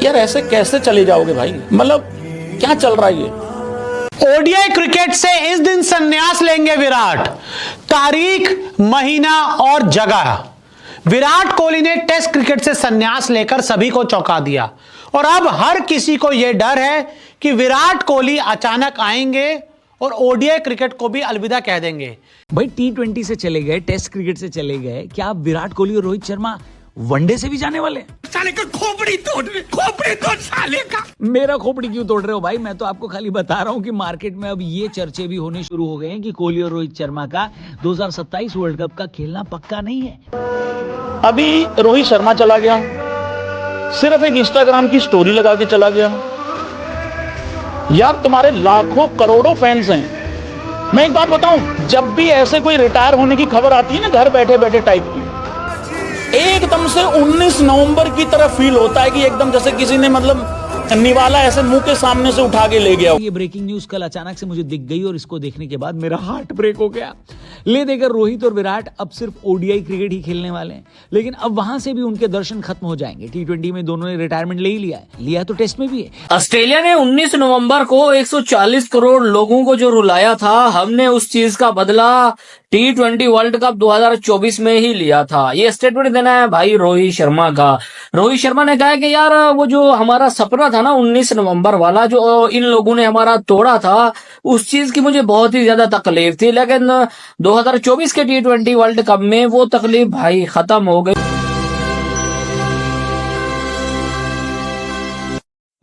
यार ऐसे कैसे चले जाओगे भाई, मतलब क्या चल रहा है ये। ओडीआई क्रिकेट से इस दिन संन्यास लेंगे विराट। तारीख, महीना और जगह। विराट कोहली ने टेस्ट क्रिकेट से संन्यास लेकर सभी को चौंका दिया और अब हर किसी को यह डर है कि विराट कोहली अचानक आएंगे और ओडीआई क्रिकेट को भी अलविदा कह देंगे। भाई T20 से चले गए, टेस्ट क्रिकेट से चले गए, क्या आप विराट कोहली और रोहित शर्मा वनडे से भी जाने वाले? साले का खोपड़ी तोड़ साले का। मेरा खोपड़ी क्यों तोड़ रहे हो भाई? मैं तो आपको खाली बता रहा हूँ कि मार्केट में अब ये चर्चे भी होने शुरू हो गए हैं कि कोहली और रोहित शर्मा का 2027 वर्ल्ड कप का खेलना पक्का नहीं है। अभी रोहित शर्मा चला गया, सिर्फ एक इंस्टाग्राम की स्टोरी लगा के चला गया। यार तुम्हारे लाखों करोड़ों फैंस हैं। मैं एक बात बताऊं, जब भी ऐसे कोई रिटायर होने की खबर आती है ना, घर बैठे बैठे टाइप की, एकदम से 19 नवंबर की तरह फील होता है कि एकदम जैसे किसी ने मतलब निवाला ऐसे मुंह के सामने से उठा के ले गया। ये ब्रेकिंग न्यूज कल अचानक से मुझे दिख गई और इसको देखने के बाद मेरा हार्ट ब्रेक हो गया। ले देकर रोहित और विराट अब सिर्फ ओडीआई क्रिकेट ही खेलने वाले हैं, लेकिन अब वहां से भी उनके दर्शन खत्म हो जाएंगे। T20 में दोनों ने रिटायरमेंट ले ही लिया है, लिया तो टेस्ट में भी है। ऑस्ट्रेलिया ने 19 नवंबर को 140 करोड़ लोगों को जो रुलाया था, हमने उस चीज का बदला T20 वर्ल्ड कप 2024 में ही लिया था। ये स्टेटमेंट देना है भाई रोहित शर्मा का। रोहित शर्मा ने कहा कि यार वो जो हमारा सपना था ना 19 नवंबर वाला, जो इन लोगों ने हमारा तोड़ा था, उस चीज की मुझे बहुत ही ज्यादा तकलीफ थी, लेकिन 2024 के T20 वर्ल्ड कप में वो तकलीफ भाई खत्म हो गई।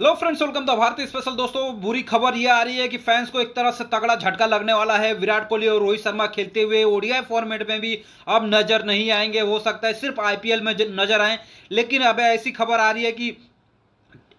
हेलो फ्रेंड्स, वेलकम टू भारतीय स्पेशल। दोस्तों, बुरी खबर ये आ रही है कि फैंस को एक तरह से तगड़ा झटका लगने वाला है। विराट कोहली और रोहित शर्मा खेलते हुए ओडीआई फॉर्मेट में भी अब नजर नहीं आएंगे। हो सकता है सिर्फ आईपीएल में नजर आए, लेकिन अब ऐसी खबर आ रही है कि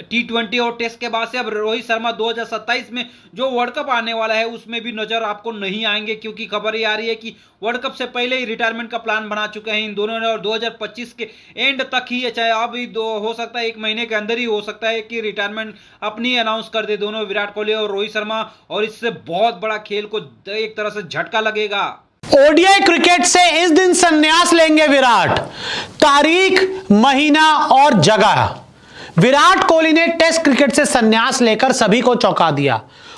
T20 और टेस्ट के बाद से अब रोहित शर्मा 2027 में जो वर्ल्ड कप आने वाला है उसमें भी नजर आपको नहीं आएंगे, क्योंकि खबर ये आ रही है कि वर्ल्ड कप से पहले ही रिटायरमेंट का प्लान बना चुके हैं इन दोनों ने और 2025 के एंड तक ही, चाहे अब हो सकता है 1 महीने के अंदर ही हो सकता है कि रिटायरमेंट अपनी अनाउंस कर दे दोनों, विराट कोहली और रोहित शर्मा। और इससे बहुत बड़ा खेल को एक तरह से झटका लगेगा। ओडीआई क्रिकेट से इस दिन संन्यास लेंगे विराट। तारीख, महीना और जगह। विराट कोहली ने टेस्ट क्रिकेट से संन्यास लेकर सभी को चौंका दिया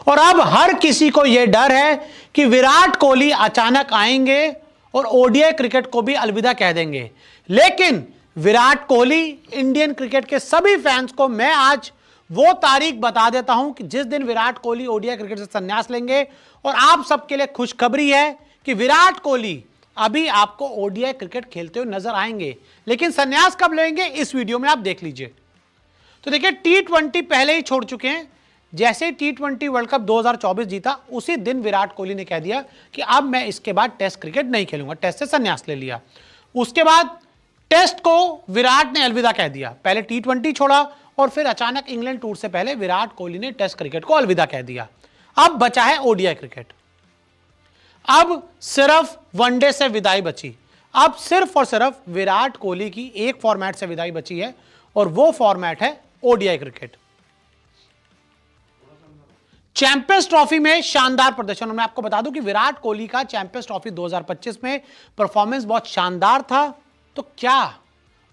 और अब हर किसी को यह डर है कि विराट कोहली अचानक आएंगे और ओडीआई क्रिकेट को भी अलविदा कह देंगे। लेकिन विराट कोहली, इंडियन क्रिकेट के सभी फैंस को मैं आज वो तारीख बता देता हूं कि जिस दिन विराट कोहली ओडीआई क्रिकेट से संन्यास लेंगे। और आप सबके लिए खुशखबरी है कि विराट कोहली अभी आपको ओडीआई क्रिकेट खेलते हुए नजर आएंगे, लेकिन संन्यास कब लेंगे इस वीडियो में आप देख लीजिए। तो देखिए, T20 पहले ही छोड़ चुके हैं। जैसे T20 वर्ल्ड कप 2024 जीता, उसी दिन विराट कोहली ने कह दिया कि अब मैं इसके बाद टेस्ट क्रिकेट नहीं खेलूंगा, टेस्ट से संन्यास ले लिया। उसके बाद टेस्ट को विराट ने अलविदा कह दिया। पहले T20 छोड़ा और फिर अचानक इंग्लैंड टूर से पहले विराट कोहली ने टेस्ट क्रिकेट को अलविदा कह दिया। अब बचा है ओडीआई क्रिकेट। अब सिर्फ वनडे से विदाई बची। अब सिर्फ और सिर्फ विराट कोहली की एक फॉर्मेट से विदाई बची है और वो फॉर्मेट है ओडीआई क्रिकेट। चैंपियंस ट्रॉफी में शानदार प्रदर्शन। मैं आपको बता दूं कि विराट कोहली का चैंपियंस ट्रॉफी 2025 में परफॉर्मेंस बहुत शानदार था। तो क्या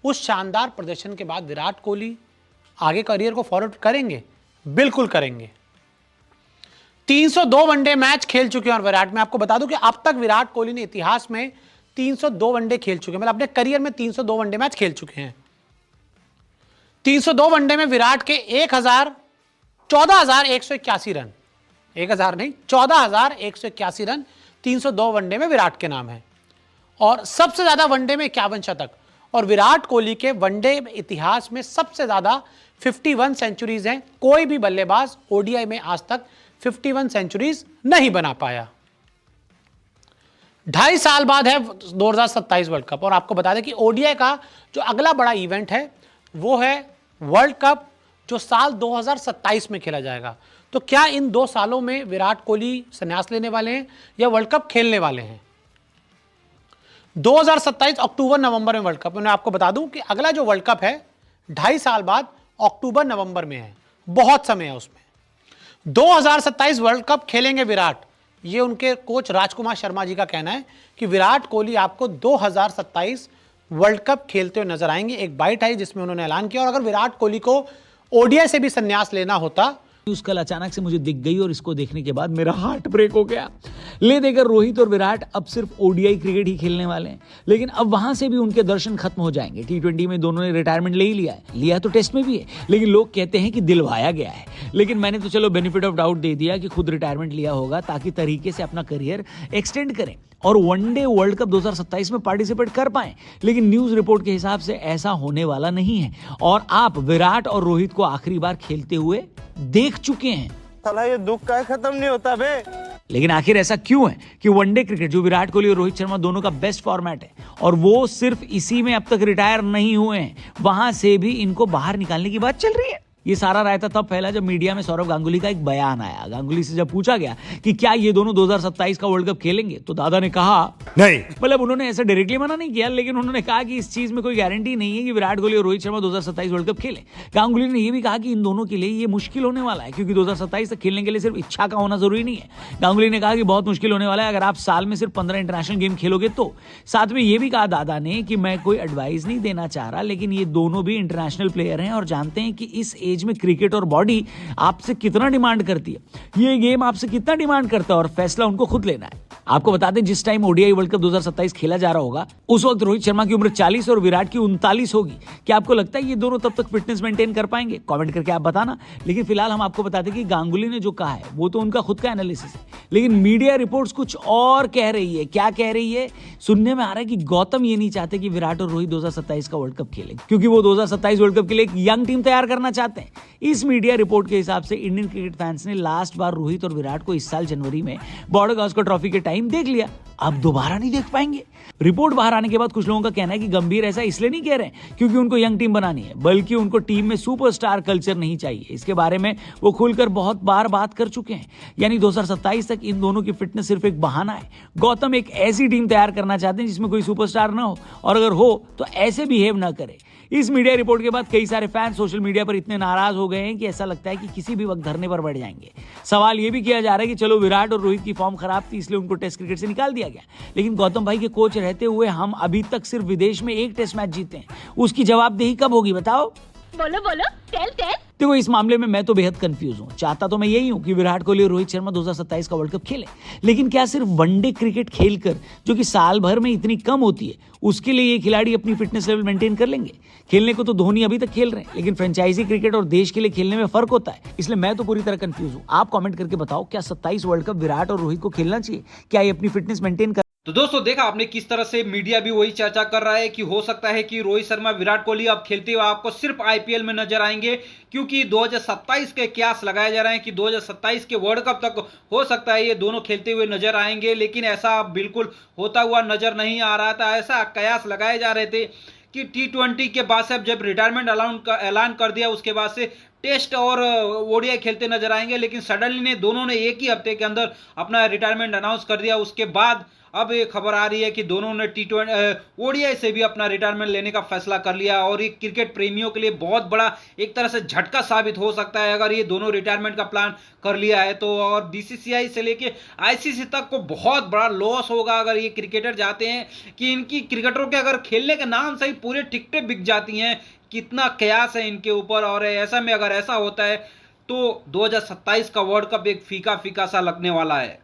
उस शानदार प्रदर्शन के बाद विराट कोहली आगे करियर को फॉरवर्ड करेंगे? बिल्कुल करेंगे। 302 वनडे मैच खेल चुके हैं और विराट, मैं आपको बता दूं कि अब तक विराट कोहली ने इतिहास में 302 वनडे खेल चुके हैं, मतलब अपने करियर में 302 वनडे मैच खेल चुके हैं। 302 वनडे में विराट के 14,181 रन, 1000 नहीं 14,181 रन 302 वनडे में विराट के नाम है। और सबसे ज्यादा वनडे में 51 शतक। और विराट कोहली के वनडे इतिहास में सबसे ज्यादा 51 सेंचुरीज हैं। कोई भी बल्लेबाज ओडीआई में आज तक 51 सेंचुरीज नहीं बना पाया। 2.5 साल बाद है 2027 वर्ल्ड कप। और आपको बता दें कि ओडीआई का जो अगला बड़ा इवेंट है वो है वर्ल्ड कप, जो साल 2027 में खेला जाएगा। तो क्या इन 2 सालों में विराट कोहली संन्यास लेने वाले हैं या वर्ल्ड कप खेलने वाले हैं? 2027 अक्टूबर नवंबर में वर्ल्ड कप। मैं आपको बता दूं कि अगला जो वर्ल्ड कप है 2.5 साल बाद अक्टूबर नवंबर में है, बहुत समय है उसमें। 2027 वर्ल्ड कप खेलेंगे विराट। ये उनके कोच राजकुमार शर्मा जी का कहना है कि विराट कोहली आपको 2027 वर्ल्ड कप खेलते हुए नजर आएंगे। एक बाइट आई जिसमें उन्होंने ऐलान किया। और अगर विराट कोहली को ओडीआई से भी संन्यास लेना होता। न्यूज़ कल अचानक से मुझे दिख गई और इसको देखने के बाद मेरा हार्ट ब्रेक हो गया। ले देकर रोहित और विराट अब सिर्फ ओडीआई क्रिकेट ही खेलने वाले हैं, लेकिन अब वहां से भी उनके दर्शन खत्म हो जाएंगे। टी20 में दोनों ने रिटायरमेंट ले ही लिया तो टेस्ट में भी है, लेकिन लोग कहते हैं कि दिलवाया गया है। लेकिन मैंने तो चलो बेनिफिट ऑफ डाउट दे दिया कि खुद रिटायरमेंट लिया होगा ताकि तरीके से अपना करियर एक्सटेंड करें और वनडे वर्ल्ड कप 2027 में पार्टिसिपेट कर पाएं। लेकिन न्यूज रिपोर्ट के हिसाब से ऐसा होने वाला नहीं है और आप विराट और रोहित को आखिरी बार खेलते हुए देख चुके हैं। साला ये दुख का खत्म नहीं होता बे। लेकिन आखिर ऐसा क्यों है कि वनडे क्रिकेट जो विराट कोहली और रोहित शर्मा दोनों का बेस्ट फॉर्मेट है और वो सिर्फ इसी में अब तक रिटायर नहीं हुए हैं, वहां से भी इनको बाहर निकालने की बात चल रही है। ये सारा रायता तब फैला जब मीडिया में सौरव गांगुली का एक बयान आया। गांगुली से जब पूछा गया कि क्या ये दोनों 2027 का वर्ल्ड कप खेलेंगे तो दादा ने कहा नहीं। मतलब उन्होंने ऐसा डायरेक्टली मना नहीं किया, लेकिन उन्होंने कहा कि इस चीज में कोई गारंटी नहीं है कि विराट कोहली और रोहित शर्मा 2027 वर्ल्ड कप खेलें। गांगुली ने यह भी कहा कि इन दोनों के लिए ये मुश्किल होने वाला है, क्योंकि 2027 तक खेलने के लिए सिर्फ इच्छा का होना जरूरी नहीं है। गांगुली ने कहा कि बहुत मुश्किल होने वाला है अगर आप साल में सिर्फ 15 इंटरनेशनल गेम खेलोगे तो। साथ में ये भी कहा दादा ने कि मैं कोई एडवाइस नहीं देना चाह रहा, लेकिन ये दोनों भी इंटरनेशनल प्लेयर हैं और जानते हैं कि इस एज में क्रिकेट और बॉडी आपसे कितना डिमांड करती है, ये गेम आपसे कितना डिमांड करता है और फैसला उनको खुद लेना है। आपको बता दें जिस टाइम ओडीआई वर्ल्ड कप 2027 खेला जा रहा होगा उस वक्त रोहित शर्मा की उम्र 40 और विराट की 39 होगी। क्या आपको लगता है ये दोनों तब तक फिटनेस मेंटेन कर पाएंगे? कमेंट करके आप बताना। लेकिन फिलहाल हम आपको बताते कि गांगुली ने जो कहा है वो तो उनका खुद का एनालिसिस है, लेकिन मीडिया रिपोर्ट्स कुछ और कह रही है। क्या कह रही है? सुनने में आ रहा है कि गौतम ये नहीं चाहते कि विराट और रोहित 2027 का वर्ल्ड कप खेलें, क्योंकि वो 2027 वर्ल्ड कप के लिए एक यंग टीम तैयार करना चाहते हैं। इस मीडिया रिपोर्ट के हिसाब से इंडियन क्रिकेट फैंस ने लास्ट बार रोहित और विराट को इस साल जनवरी में बॉर्डर गावस्कर ट्रॉफी के टाइम देख लिया, अब दोबारा नहीं देख पाएंगे। रिपोर्ट बाहर आने के बाद कुछ लोगों का कहना है कि गंभीर ऐसा इसलिए नहीं कह रहे हैं क्योंकि उनको यंग टीम बनानी है, बल्कि उनको टीम में सुपरस्टार कल्चर नहीं चाहिए। इसके बारे में वो खुलकर बहुत बार बात कर चुके हैं। यानी 2027 तक इन दोनों की फिटनेस सिर्फ एक बहाना है। गौतम एक ऐसी टीम तैयार करना चाहते हैं जिसमें कोई सुपरस्टार ना हो, और अगर हो तो ऐसे बिहेव ना करे। इस मीडिया रिपोर्ट के बाद कई सारे फैंस सोशल मीडिया पर इतने नाराज हो गए हैं कि ऐसा लगता है कि किसी भी वक्त धरने पर बैठ जाएंगे। सवाल यह भी किया जा रहा है कि चलो विराट और रोहित की फॉर्म खराब थी इसलिए उनको टेस्ट क्रिकेट से निकाल दिया गया, लेकिन गौतम भाई के कोच रहते हुए हम अभी तक सिर्फ विदेश में एक टेस्ट मैच जीते हैं। उसकी जवाबदेही कब होगी बताओ? बोलो बोलो, टेल टेल। देखो इस मामले में मैं तो बेहद कंफ्यूज हूं। चाहता तो मैं यही हूं कि विराट कोहली और रोहित शर्मा 2027 का वर्ल्ड कप खेलें, लेकिन क्या सिर्फ वनडे क्रिकेट खेलकर, जो कि साल भर में इतनी कम होती है, उसके लिए ये खिलाड़ी अपनी फिटनेस लेवल मेंटेन कर लेंगे? खेलने को तो धोनी अभी तक खेल रहे हैं, लेकिन फ्रेंचाइजी क्रिकेट और देश के लिए खेलने में फर्क होता है। इसलिए मैं तो पूरी तरह कंफ्यूज हूं। आप कमेंट करके बताओ, क्या 27 वर्ल्ड कप विराट और रोहित को खेलना चाहिए? क्या ये अपनी फिटनेस मेंटेन कर? तो दोस्तों देखा आपने किस तरह से मीडिया भी वही चर्चा कर रहा है कि हो सकता है कि रोहित शर्मा विराट कोहली अब खेलते हुए आपको सिर्फ आईपीएल में नजर आएंगे, क्योंकि 2027 के कयास लगाए जा रहे हैं कि 2027 के वर्ल्ड कप तक हो सकता है ये दोनों खेलते हुए नजर आएंगे। लेकिन ऐसा बिल्कुल होता हुआ नजर नहीं आ रहा था। ऐसा कयास लगाए जा रहे थे कि T20 के बाद से जब रिटायरमेंट ऐलान कर दिया उसके बाद से टेस्ट और ओडीआई खेलते नजर आएंगे, लेकिन सडनली दोनों ने एक ही हफ्ते के अंदर अपना रिटायरमेंट अनाउंस कर दिया। उसके बाद अब ये खबर आ रही है कि दोनों ने ओडीआई से भी अपना रिटायरमेंट लेने का फैसला कर लिया, और ये क्रिकेट प्रेमियों के लिए बहुत बड़ा एक तरह से झटका साबित हो सकता है अगर ये दोनों रिटायरमेंट का प्लान कर लिया है तो। और बीसीसीआई से लेके आईसीसी तक को बहुत बड़ा लॉस होगा अगर ये क्रिकेटर जाते हैं कि इनकी क्रिकेटरों के अगर खेलने के नाम से ही पूरे टिकटें बिक जाती हैं। कितना कयास है इनके ऊपर, और ऐसा में अगर ऐसा होता है तो 2027 का वर्ल्ड कप एक फीका फीका सा लगने वाला है।